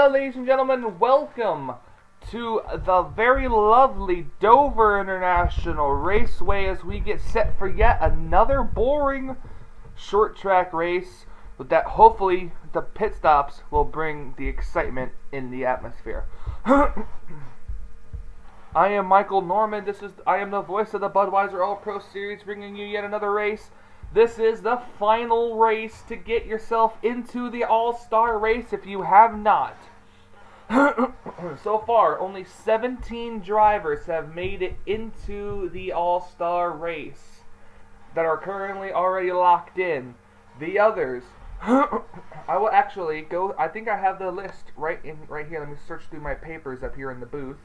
Well, ladies and gentlemen, welcome to the very lovely Dover International Raceway as we get set for yet another boring short track race, but that hopefully the pit stops will bring the excitement in the atmosphere. I am Michael Norman. I am the voice of the Budweiser All-Pro Series, bringing you yet another race. This is the final race to get yourself into the All-Star race if you have not. So far, only 17 drivers have made it into the All-Star race that are currently already locked in. The others, I will actually go, I think I have the list right here. Let me search through my papers up here in the booth.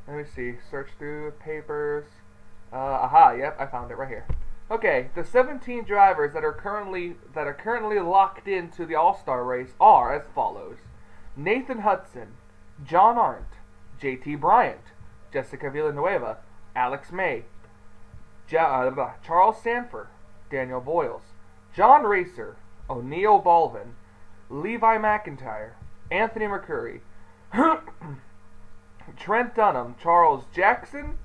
Let me see, search through papers. Yep, I found it right here. Okay, the 17 drivers that are currently locked into the All-Star race are as follows: Nathan Hudson, John Arndt, JT Bryant, Jessica Villanueva, Alex May, Charles Sanford, Daniel Boyles, John Racer, O'Neal Balvin, Levi McIntyre, Anthony McCurry, Trent Dunham, Charles Jackson,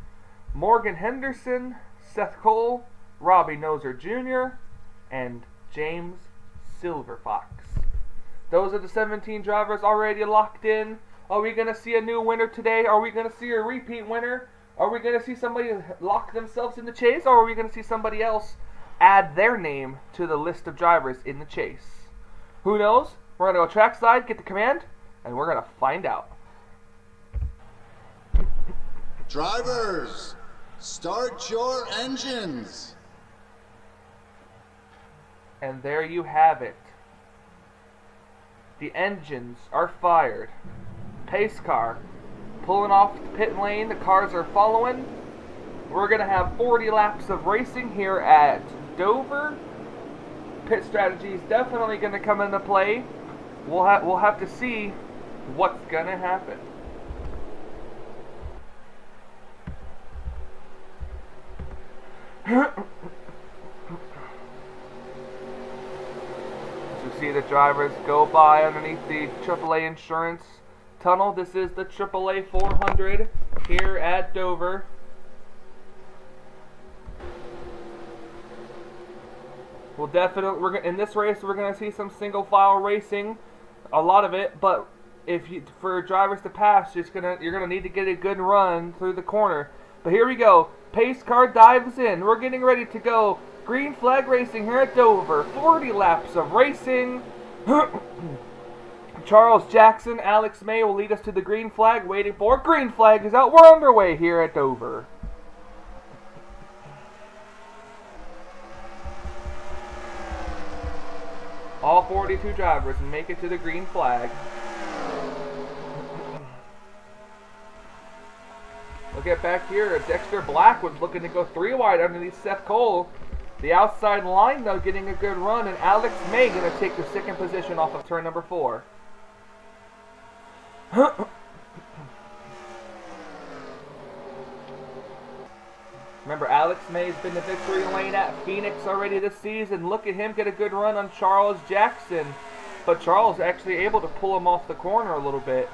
Morgan Henderson, Seth Cole, Robbie Noser Jr., and James Silverfox. Those are the 17 drivers already locked in. Are we going to see a new winner today? Are we going to see a repeat winner? Are we going to see somebody lock themselves in the chase? Or are we going to see somebody else add their name to the list of drivers in the chase? Who knows? We're going to go trackside, get the command, and we're going to find out. Drivers, start your engines. And there you have it. The engines are fired. Pace car pulling off the pit lane. The cars are following. We're going to have 40 laps of racing here at Dover. Pit strategy is definitely going to come into play. We'll have to see what's going to happen. As you see the drivers go by underneath the AAA insurance tunnel. This is the AAA 400 here at Dover. We'll definitely, in this race we're going to see some single file racing, a lot of it, but for drivers to pass, you're gonna need to get a good run through the corner. But here we go. Pace car dives in. We're getting ready to go. Green flag racing here at Dover. 40 laps of racing. Charles Jackson, Alex May will lead us to the green flag. Waiting for green flag is out. We're underway here at Dover. All 42 drivers make it to the green flag. Look at back here, Dexter Black was looking to go 3 wide underneath Seth Cole. The outside line, though, getting a good run, and Alex May going to take the second position off of turn number 4. Remember, Alex May's been the victory lane at Phoenix already this season. Look at him get a good run on Charles Jackson. But Charles actually able to pull him off the corner a little bit.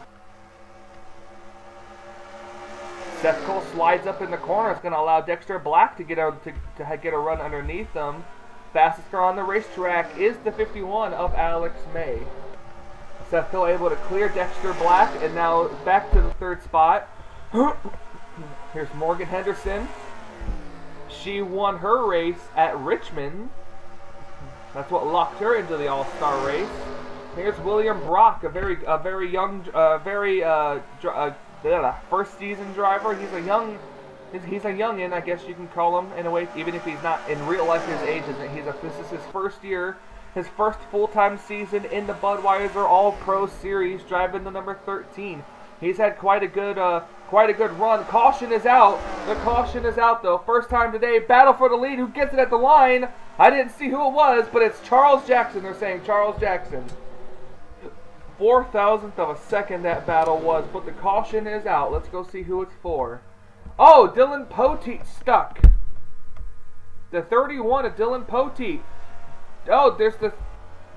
Seth Cole slides up in the corner. It's going to allow Dexter Black to get a run underneath them. Fastest car on the racetrack is the 51 of Alex May. Seth Cole able to clear Dexter Black, and now back to the 3rd spot. Here's Morgan Henderson. She won her race at Richmond. That's what locked her into the All-Star race. Here's William Brock, a very young, first season driver. He's a youngin, I guess you can call him in a way, even if he's not in real life his age. This is his first year, his first full-time season in the Budweiser All-Pro Series, driving the number 13. He's had quite a good run. Caution is out. The caution is out though. First time today. Battle for the lead. Who gets it at the line? I didn't see who it was, but it's Charles Jackson. They're saying Charles Jackson. 4,000th of a second that battle was, but the caution is out. Let's go see who it's for. Oh, Dylan Poteet stuck. The 31 of Dylan Poteet. Oh, there's the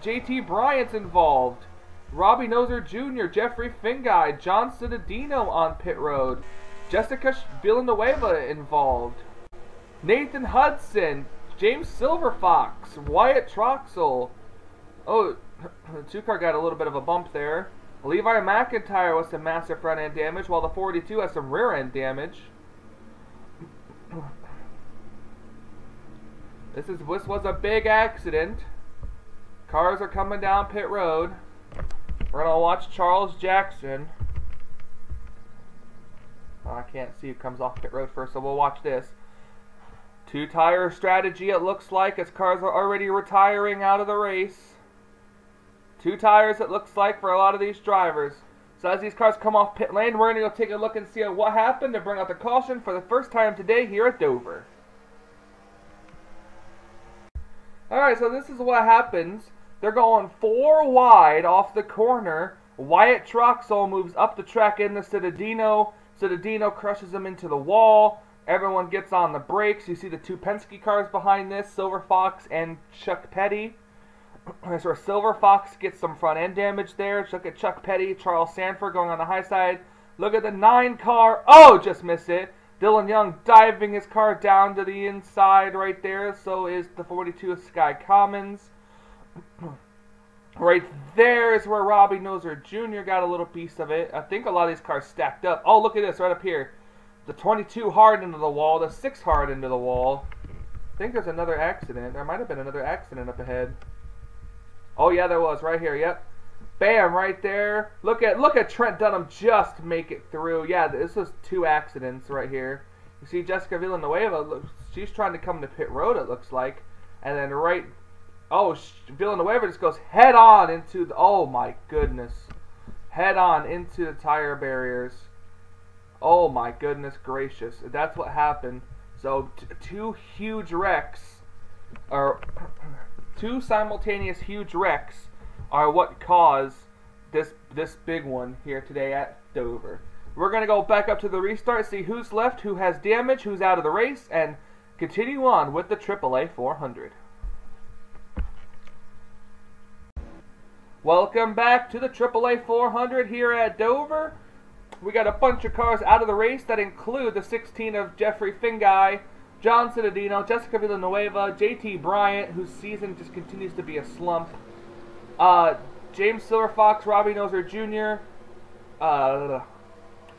JT Bryant's involved. Robbie Noser Jr., Jeffrey Fingai, John Citadino on pit road. Jessica Villanueva involved. Nathan Hudson, James Silverfox, Wyatt Troxel. Oh, the 2-car got a little bit of a bump there. Levi McIntyre with some massive front end damage, while the 42 has some rear end damage. This was a big accident. Cars are coming down pit road. We're gonna watch Charles Jackson. Oh, I can't see who comes off pit road first, so we'll watch this. 2-tire strategy, it looks like, as cars are already retiring out of the race. 2 tires, it looks like, for a lot of these drivers. So as these cars come off pit lane, we're gonna go take a look and see what happened to bring out the caution for the first time today here at Dover. Alright, so this is what happens. They're going 4 wide off the corner. Wyatt Troxel moves up the track into Citadino. Citadino crushes him into the wall. Everyone gets on the brakes. You see the 2 Penske cars behind this, Silver Fox and Chuck Petty. That's where Silver Fox gets some front end damage there. Look at Chuck Petty, Charles Sanford going on the high side. Look at the 9 car. Oh, just missed it. Dylan Young diving his car down to the inside right there. So is the 42 of Sky Commons. Right there is where Robbie Noser Jr. got a little piece of it. I think a lot of these cars stacked up. Oh, look at this right up here. The 22 hard into the wall. The 6 hard into the wall. I think there's another accident. There might have been another accident up ahead. Oh yeah, there was right here. Yep. Bam, right there. Look at Trent Dunham just make it through. Yeah, this was 2 accidents right here. You see Jessica Villanueva. She's trying to come to pit road, it looks like. And then right... Oh, Villanueva just goes head on into the... Oh my goodness. Head on into the tire barriers. Oh my goodness gracious. That's what happened. So, 2 huge wrecks, or 2 simultaneous huge wrecks, are what caused this big one here today at Dover. We're going to go back up to the restart, see who's left, who has damage, who's out of the race, and continue on with the AAA 400. Welcome back to the AAA 400 here at Dover. We got a bunch of cars out of the race that include the 16 of Jeffrey Fingai, John Citadino, Jessica Villanueva, JT Bryant, whose season just continues to be a slump, James Silverfox, Robbie Noser Jr.,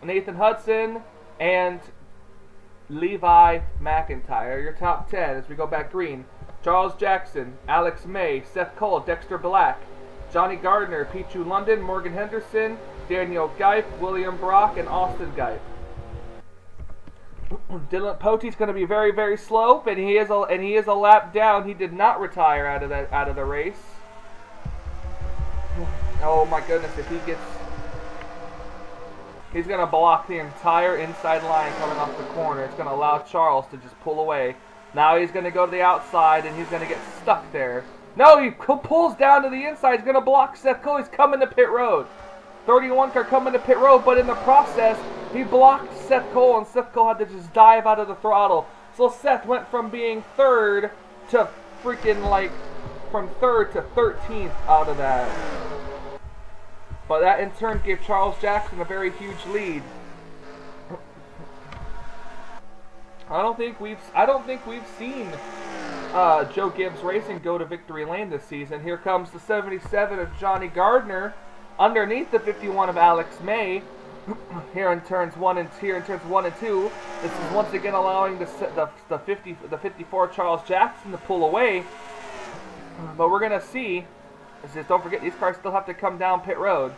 Nathan Hudson, and Levi McIntyre. Your top 10 as we go back green. Charles Jackson, Alex May, Seth Cole, Dexter Black, Johnny Gardner, Pichu London, Morgan Henderson, Daniel Geip, William Brock, and Austin Geip. Dylan Potte's going to be very, very slow, and he is a lap down. He did not retire out of the race. Oh my goodness! If he gets, he's going to block the entire inside line coming off the corner. It's going to allow Charles to just pull away. Now he's going to go to the outside, and he's going to get stuck there. No, he pulls down to the inside. He's going to block Seth Cole. He's coming to pit road. 31 car coming to pit road, but in the process, he blocked Seth Cole, and Seth Cole had to just dive out of the throttle. So Seth went from being 3rd to freaking, like, from 3rd to 13th out of that. But that in turn gave Charles Jackson a very huge lead. I don't think we've seen Joe Gibbs Racing go to victory lane this season. Here comes the 77 of Johnny Gardner underneath the 51 of Alex May. Here in turns 1 and 2. This is once again allowing the 54 Charles Jackson to pull away. But we're gonna see. Just don't forget, these cars still have to come down pit road.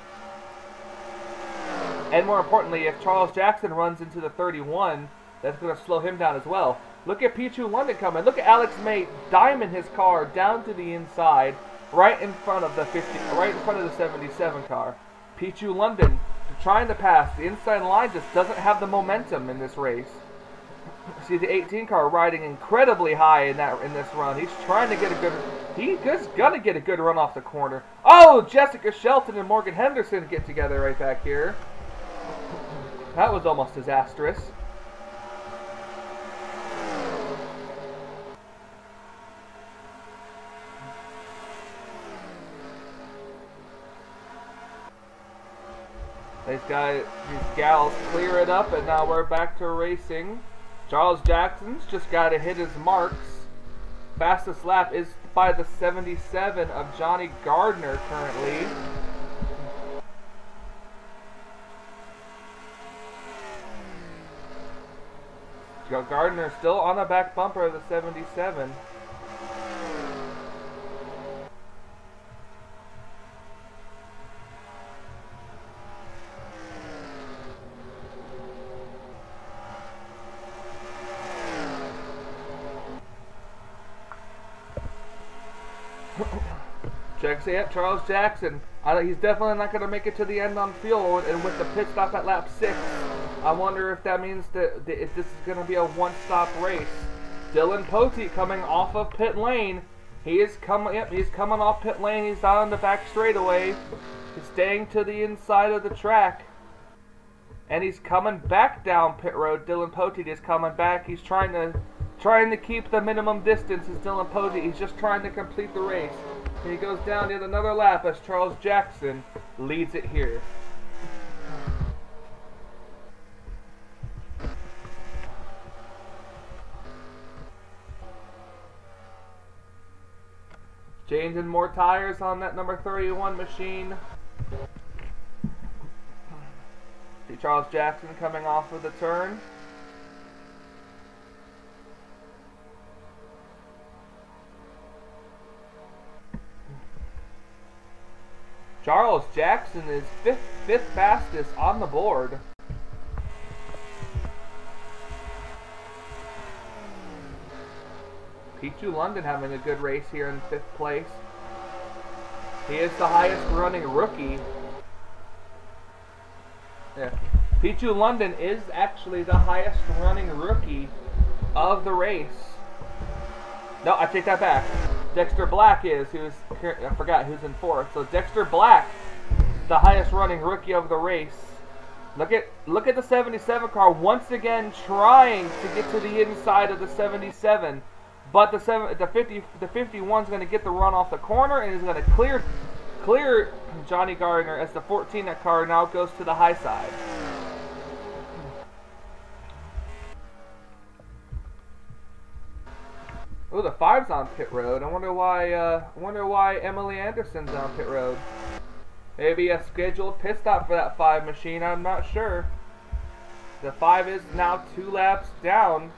And more importantly, if Charles Jackson runs into the 31, that's going to slow him down as well. Look at Pichu London coming. Look at Alex May diamond his car down to the inside, right in front of the 77 car. Pichu London trying to pass. The inside line just doesn't have the momentum in this race. See the 18 car riding incredibly high in this run. He's trying to get a good. He's just gonna get a good run off the corner. Oh, Jessica Shelton and Morgan Henderson get together right back here. That was almost disastrous. These gals clear it up, and now we're back to racing. Charles Jackson's just got to hit his marks. Fastest lap is by the 77 of Johnny Gardner currently. Gardner still on the back bumper of the 77. Charles Jackson. He's definitely not going to make it to the end on fuel, and with the pit stop at lap 6, I wonder if that means that if this is going to be a one-stop race. Dylan Poteet coming off of pit lane. He's coming off pit lane. He's out on the back straightaway. He's staying to the inside of the track, and he's coming back down pit road. Dylan Poteet is coming back. He's trying to keep the minimum distance. As Dylan Poteet, he's just trying to complete the race. And he goes down yet another lap as Charles Jackson leads it here. Changing more tires on that number 31 machine. See Charles Jackson coming off of the turn. Charles Jackson is fifth fastest on the board. P2 London having a good race here in 5th place. He is the highest running rookie. Yeah. P2 London is actually the highest running rookie of the race. No, I take that back. Dexter Black is, I forgot who's in 4th. So Dexter Black, the highest running rookie of the race. Look at the 77 car once again trying to get to the inside of the 77, but the 51's going to get the run off the corner and is going to clear Johnny Gardner as the 14 car now goes to the high side. Oh, the 5's on pit road. I wonder why Emily Anderson's on pit road. Maybe a scheduled pit stop for that 5 machine. I'm not sure. The 5 is now 2 laps down.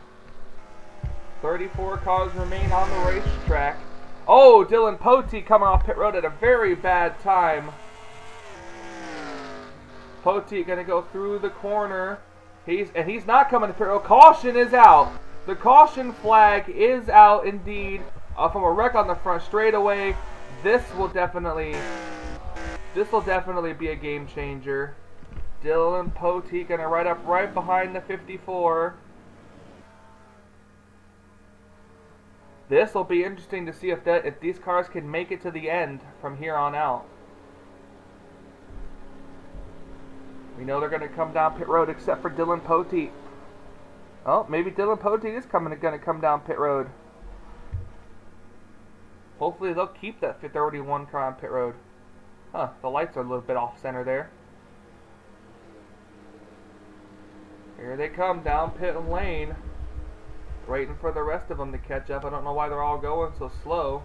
34 cars remain on the racetrack. Oh, Dylan Poteet coming off pit road at a very bad time. Poteet gonna go through the corner. He's not coming to pit road. Caution is out. The caution flag is out indeed from a wreck on the front straightaway. This will definitely be a game changer. Dylan Poteet gonna ride up right behind the 54. This will be interesting to see if these cars can make it to the end from here on out. We know they're gonna come down pit road except for Dylan Poteet. Oh, maybe Dylan Poteet is going to come down pit road. Hopefully they'll keep that 31 car on pit road. Huh, the lights are a little bit off center there. Here they come down pit lane. Waiting for the rest of them to catch up. I don't know why they're all going so slow.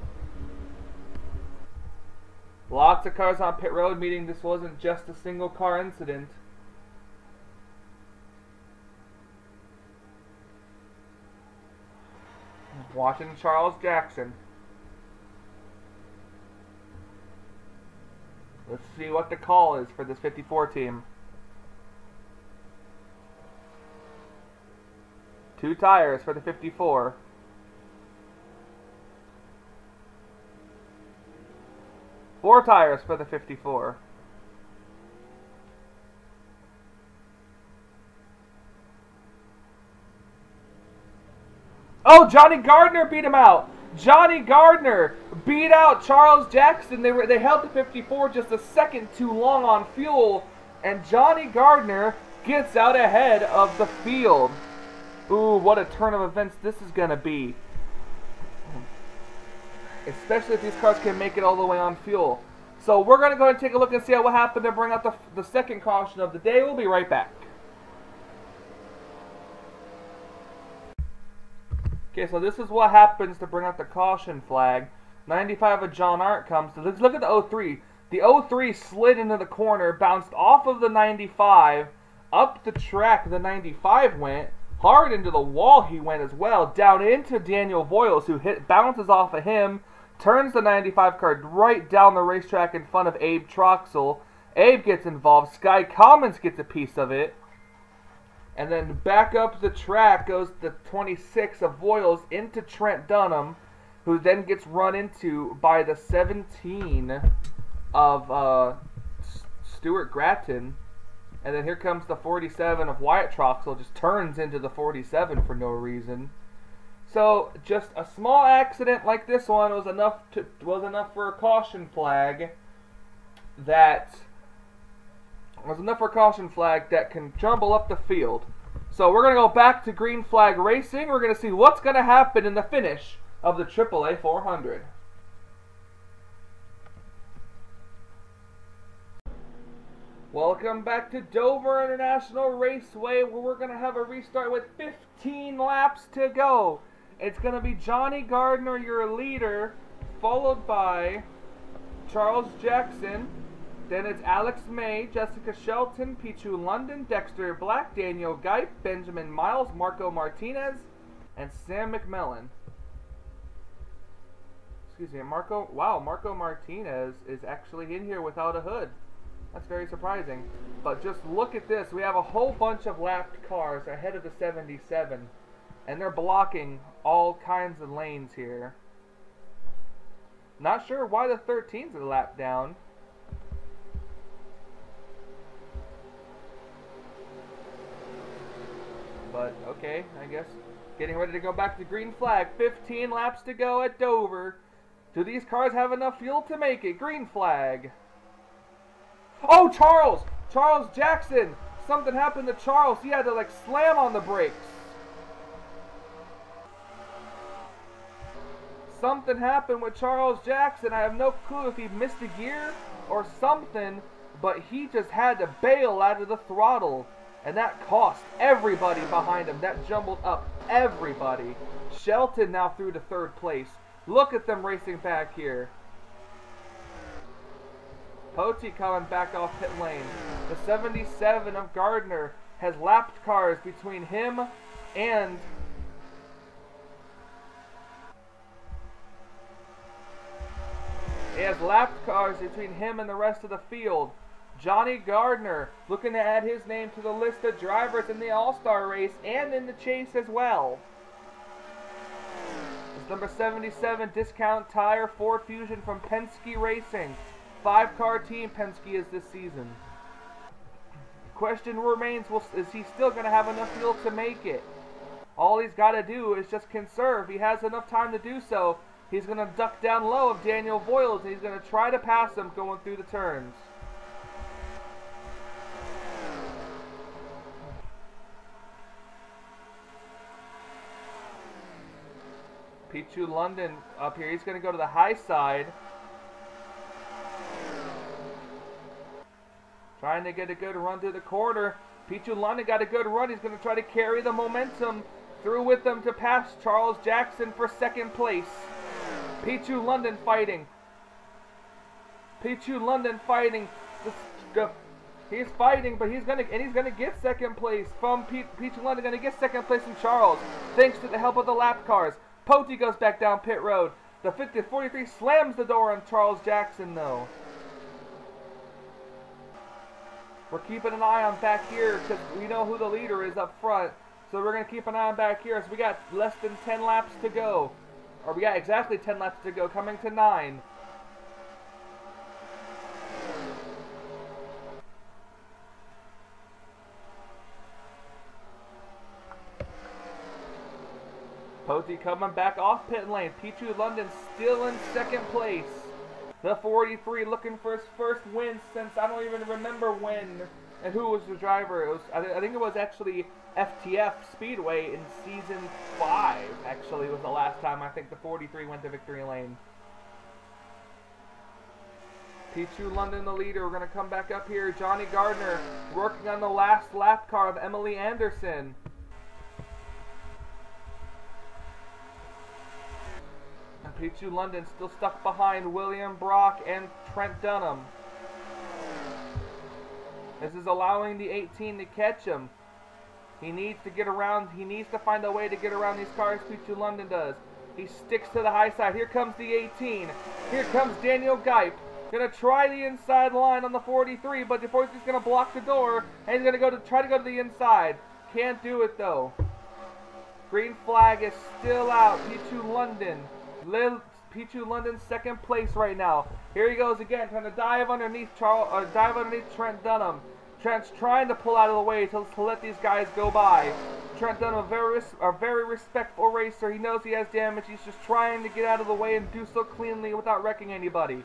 Lots of cars on pit road, meaning this wasn't just a single car incident. Watching Charles Jackson. Let's see what the call is for this 54 team. 2 tires for the 54. 4 tires for the 54. Oh, Johnny Gardner beat him out. Johnny Gardner beat out Charles Jackson. They held the 54 just a second too long on fuel, and Johnny Gardner gets out ahead of the field. Ooh, what a turn of events this is going to be. Especially if these cars can make it all the way on fuel. So we're going to go ahead and take a look and see what happened to bring out the second caution of the day. We'll be right back. Okay, so this is what happens to bring out the caution flag. 95 of John Art comes. So let's look at the 03. The 03 slid into the corner, bounced off of the 95, up the track the 95 went, hard into the wall he went as well, down into Daniel Voiles, who bounces off of him, turns the 95 car right down the racetrack in front of Abe Troxel. Abe gets involved. Sky Commons gets a piece of it. And then back up the track goes the 26 of Voiles into Trent Dunham, who then gets run into by the 17 of Stuart Gratton. And then here comes the 47 of Wyatt Troxel, just turns into the 47 for no reason. So just a small accident like this one was enough for a caution flag that can jumble up the field. So we're going to go back to green flag racing. We're going to see what's going to happen in the finish of the AAA 400. Welcome back to Dover International Raceway, where we're going to have a restart with 15 laps to go. It's going to be Johnny Gardner, your leader, followed by Charles Jackson. Then it's Alex May, Jessica Shelton, Pichu London, Dexter Black, Daniel Geip, Benjamin Miles, Marco Martinez, and Sam McMillan. Excuse me, Marco Martinez is actually in here without a hood. That's very surprising. But just look at this. We have a whole bunch of lapped cars ahead of the 77. And they're blocking all kinds of lanes here. Not sure why the 13s are lapped down. But, okay, I guess. Getting ready to go back to green flag. 15 laps to go at Dover. Do these cars have enough fuel to make it? Green flag. Oh, Charles! Charles Jackson! Something happened to Charles. He had to, like, slam on the brakes. Something happened with Charles Jackson. I have no clue if he missed a gear or something, but he just had to bail out of the throttle. And that cost everybody behind him. That jumbled up everybody. Shelton now through to third place. Look at them racing back here. Poti coming back off pit lane. The 77 of Gardner has lapped cars between him and the rest of the field. Johnny Gardner looking to add his name to the list of drivers in the All-Star race and in the chase as well. It's number 77 Discount Tire Ford Fusion from Penske Racing. 5-car team Penske is this season. Question remains, is he still going to have enough fuel to make it? All he's got to do is just conserve. He has enough time to do so. He's going to duck down low of Daniel Voiles, and he's going to try to pass him going through the turns. Pichu London up here. He's going to go to the high side. Trying to get a good run through the corner. Pichu London got a good run. He's going to try to carry the momentum through with them to pass Charles Jackson for second place. Pichu London fighting. Pichu London fighting. He's fighting, but he's gonna get second place from Pichu London. Gonna get second place from Charles, thanks to the help of the lap cars. Poti goes back down pit road. The 43 slams the door on Charles Jackson, though. We're keeping an eye on back here because we know who the leader is up front. So we're going to keep an eye on back here. So we got less than 10 laps to go. Or we got exactly 10 laps to go, coming to 9. Poti coming back off pit lane. Pichu London still in second place. The 43 looking for his first win since I don't even remember when and who was the driver. It was I think it was actually FTF Speedway in season 5. Actually, was the last time I think the 43 went to victory lane. P2 London the leader. We're going to come back up here. Johnny Gardner working on the last lap car of Emily Anderson. And P2 London still stuck behind William Brock and Trent Dunham. This is allowing the 18 to catch him. He needs to get around. He needs to find a way to get around these cars. P2 London does. He sticks to the high side. Here comes the 18. Here comes Daniel Geip. Gonna try the inside line on the 43, but the 43 is gonna block the door, and he's gonna try to go to the inside. Can't do it though. Green flag is still out. P2 London. P2 London second place right now. Here he goes again, trying to dive underneath Trent Dunham. Trent's trying to pull out of the way to let these guys go by. Trent Dunham, a very respectful racer. He knows he has damage. He's just trying to get out of the way and do so cleanly without wrecking anybody.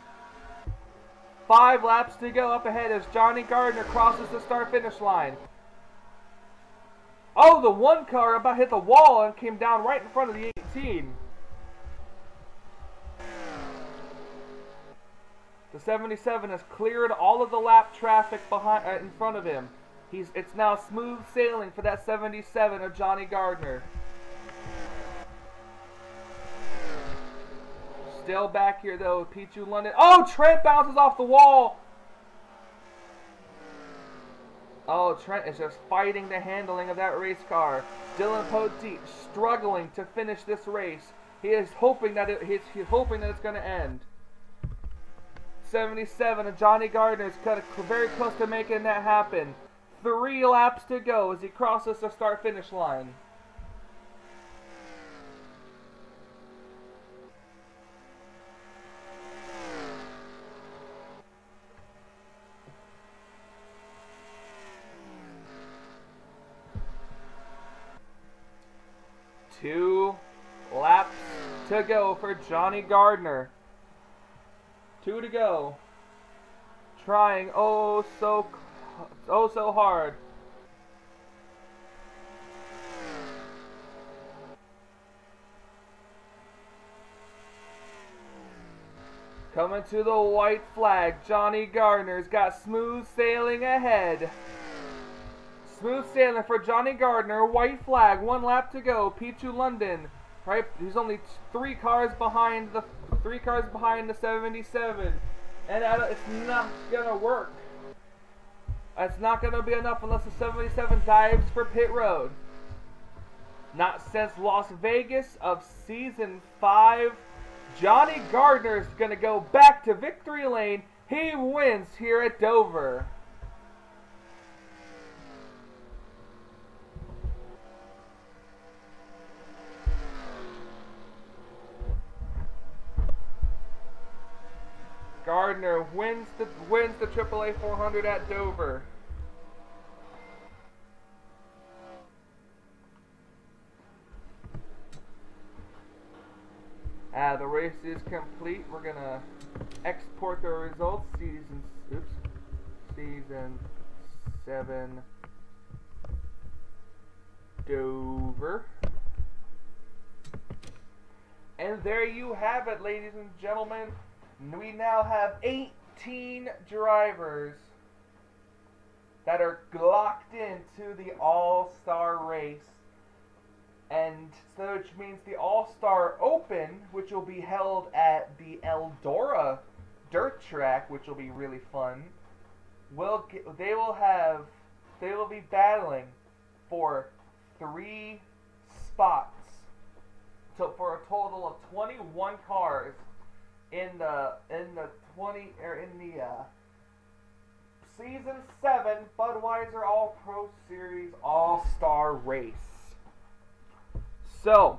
5 laps to go up ahead as Johnny Gardner crosses the start-finish line. Oh, the one car about hit the wall and came down right in front of the 18. The 77 has cleared all of the lap traffic in front of him. It's now smooth sailing for that 77 of Johnny Gardner. Still back here though, P2 London. Oh, Trent bounces off the wall. Oh, Trent is just fighting the handling of that race car. Dylan Poteet struggling to finish this race. He is hoping that he's hoping that it's going to end. 77 of Johnny Gardner is very close to making that happen. 3 laps to go as he crosses the start-finish line. Two laps to go for Johnny Gardner. 2 to go. Trying oh so hard. Coming to the white flag. Johnny Gardner's got smooth sailing ahead. Smooth sailing for Johnny Gardner. White flag. 1 lap to go. P2 London. Right, he's only 3 cars behind the 77, and it's not gonna work. It's not gonna be enough unless the 77 dives for pit road. Not since Las Vegas of season 5. Johnny Gardner is gonna go back to victory lane. He wins here at Dover. Gardner wins the AAA 400 at Dover. The race is complete. We're gonna export the results. Season 7 Dover. And there you have it, ladies and gentlemen. We now have 18 drivers that are locked into the All-Star race. And so which means the All-Star Open, which will be held at the Eldora dirt track, which will be really fun, they will be battling for 3 spots for a total of 21 cars in the season 7 Budweiser All Pro Series All-Star race. So,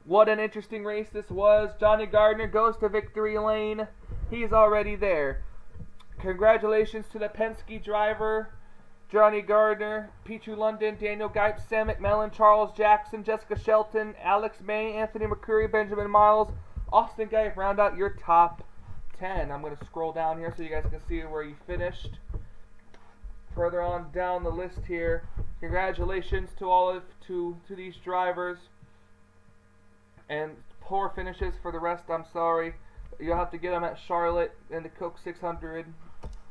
what an interesting race this was. Johnny Gardner goes to victory lane. He's already there. Congratulations to the Penske driver, Johnny Gardner, P2 London, Daniel Geip, Sam McMillan, Charles Jackson, Jessica Shelton, Alex May, Anthony McCurry, Benjamin Miles, Austin Geip. Round out your top 10. I'm going to scroll down here so you guys can see where you finished. Further on down the list here, congratulations to these drivers, and poor finishes for the rest. I'm sorry. you'll have to get them at Charlotte in the Coke 600,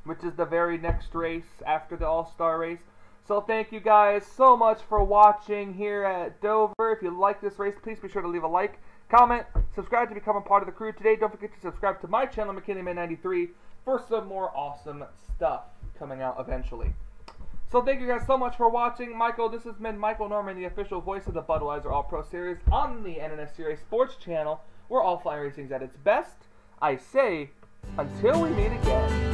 which is the very next race after the All-Star race. So thank you guys so much for watching here at Dover. If you like this race, please be sure to leave a like, comment, subscribe to become a part of the crew today. Don't forget to subscribe to my channel, McKinneyman93, for some more awesome stuff coming out eventually. So thank you guys so much for watching. This has been Michael Norman, the official voice of the Budweiser All-Pro Series on the NNSCRA Sports Channel, where all fly racing is at its best. I say, until we meet again.